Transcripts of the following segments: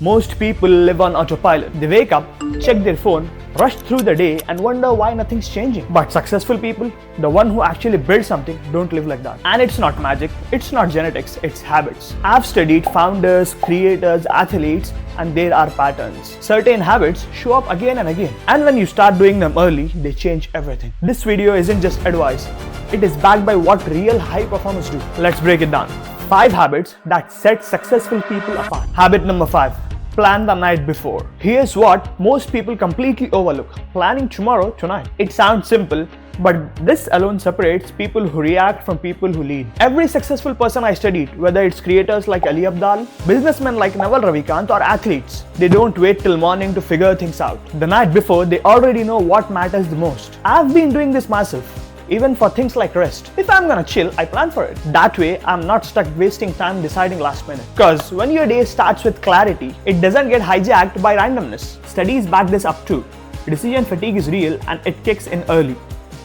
Most people live on autopilot. They wake up, check their phone, rush through the day and wonder why nothing's changing. But successful people, the one who actually build something, don't live like that. And it's not magic, it's not genetics, it's habits. I've studied founders, creators, athletes, and there are patterns. Certain habits show up again and again. And when you start doing them early, they change everything. This video isn't just advice. It is backed by what real high performers do. Let's break it down. 5 habits that set successful people apart. Habit number 5. Plan the night before. Here's what most people completely overlook. Planning tomorrow tonight. It sounds simple, but this alone separates people who react from people who lead. Every successful person I studied, whether it's creators like Ali Abdaal, businessmen like Naval Ravikant, or athletes, they don't wait till morning to figure things out. The night before, they already know what matters the most. I've been doing this myself. Even for things like rest. If I'm gonna chill, I plan for it. That way, I'm not stuck wasting time deciding last minute. Cause when your day starts with clarity, it doesn't get hijacked by randomness. Studies back this up too. Decision fatigue is real and it kicks in early.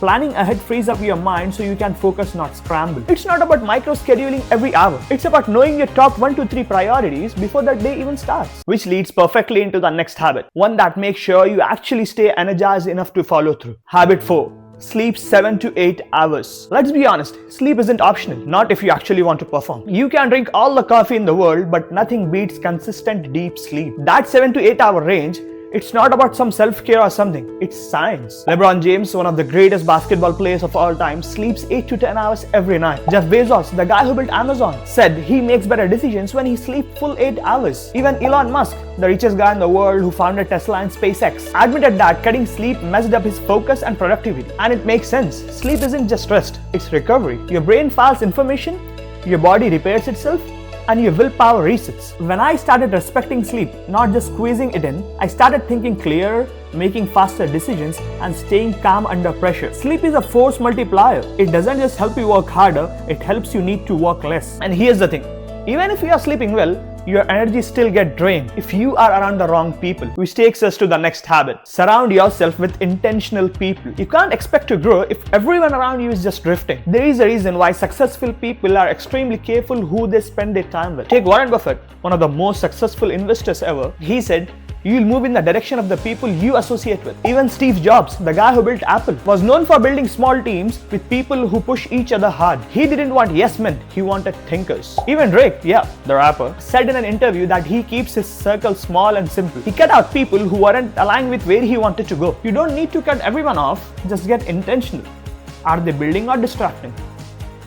Planning ahead frees up your mind so you can focus, not scramble. It's not about micro-scheduling every hour. It's about knowing your top 1 to 3 priorities before the day even starts. Which leads perfectly into the next habit. One that makes sure you actually stay energized enough to follow through. Habit 4. Sleep 7 to 8 hours. Let's be honest, sleep isn't optional, not if you actually want to perform. You can drink all the coffee in the world, but nothing beats consistent deep sleep. That 7 to 8 hour range, it's not about some self-care or something, it's science. LeBron James, one of the greatest basketball players of all time, sleeps 8 to 10 hours every night. Jeff Bezos, the guy who built Amazon, said he makes better decisions when he sleeps full 8 hours. Even Elon Musk, the richest guy in the world who founded Tesla and SpaceX, admitted that cutting sleep messed up his focus and productivity. And it makes sense. Sleep isn't just rest, it's recovery. Your brain files information, your body repairs itself, and your willpower resets. When I started respecting sleep, not just squeezing it in, I started thinking clearer, making faster decisions, and staying calm under pressure. Sleep is a force multiplier. It doesn't just help you work harder, it helps you need to work less. And here's the thing, even if you are sleeping well, your energy still gets drained if you are around the wrong people. Which takes us to the next habit. Surround yourself with intentional people. You can't expect to grow if everyone around you is just drifting. There is a reason why successful people are extremely careful who they spend their time with. Take Warren Buffett, one of the most successful investors ever. He said, you'll move in the direction of the people you associate with. Even Steve Jobs, the guy who built Apple, was known for building small teams with people who push each other hard. He didn't want yes men, he wanted thinkers. Even Drake, the rapper, said in an interview that he keeps his circle small and simple. He cut out people who weren't aligned with where he wanted to go. You don't need to cut everyone off, just get intentional. Are they building or distracting?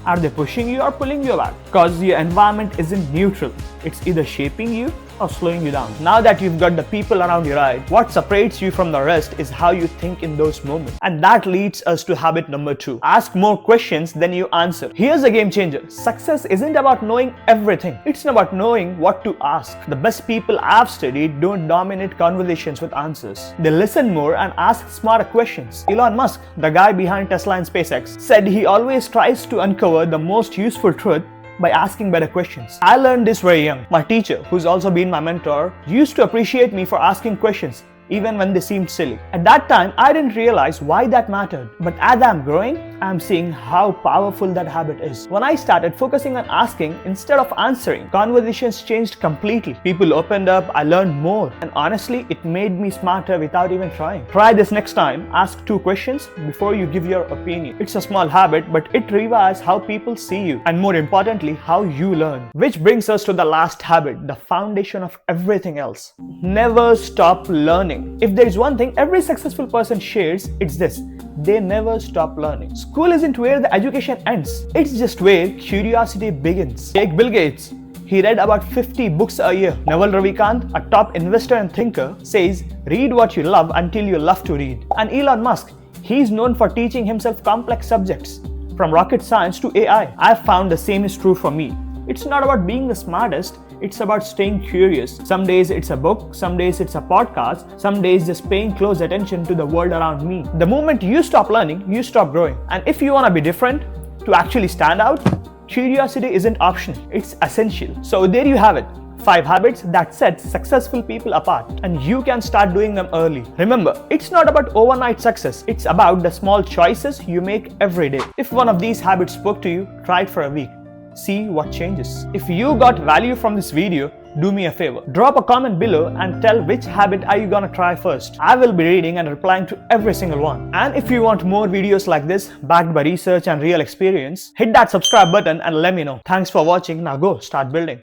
Are they pushing you or pulling you back? Because your environment isn't neutral. It's either shaping you or slowing you down. Now that you've got the people around your right, what separates you from the rest is how you think in those moments. And that leads us to habit number 2. Ask more questions than you answer. Here's a game changer. Success isn't about knowing everything. It's about knowing what to ask. The best people I've studied don't dominate conversations with answers. They listen more and ask smarter questions. Elon Musk, the guy behind Tesla and SpaceX, said he always tries to uncover the most useful truth by asking better questions. I learned this very young. My teacher, who's also been my mentor, used to appreciate me for asking questions even when they seemed silly. At that time, I didn't realize why that mattered. But as I'm growing, I'm seeing how powerful that habit is. When I started focusing on asking instead of answering, conversations changed completely. People opened up, I learned more, and honestly, it made me smarter without even trying. Try this next time. Ask 2 questions before you give your opinion. It's a small habit, but it rewires how people see you, and more importantly, how you learn. Which brings us to the last habit, the foundation of everything else. Never stop learning. If there is one thing every successful person shares, it's this: they never stop learning. School isn't where the education ends, it's just where curiosity begins. Take Bill Gates. He read about 50 books a year. Naval Ravikant, a top investor and thinker, says, read what you love until you love to read. And Elon Musk, he's known for teaching himself complex subjects, from rocket science to AI. I've found the same is true for me. It's not about being the smartest, it's about staying curious. Some days it's a book, some days it's a podcast, some days just paying close attention to the world around me. The moment you stop learning, you stop growing. And if you want to be different, to actually stand out, curiosity isn't optional, it's essential. So there you have it. 5 habits that set successful people apart, and you can start doing them early. Remember, it's not about overnight success, it's about the small choices you make every day. If one of these habits spoke to you, try it for a week. See what changes. If you got value from this video, do me a favor. Drop a comment below and tell which habit are you gonna try first. I will be reading and replying to every single one. And if you want more videos like this, backed by research and real experience, hit that subscribe button and let me know. Thanks for watching. Now go start building.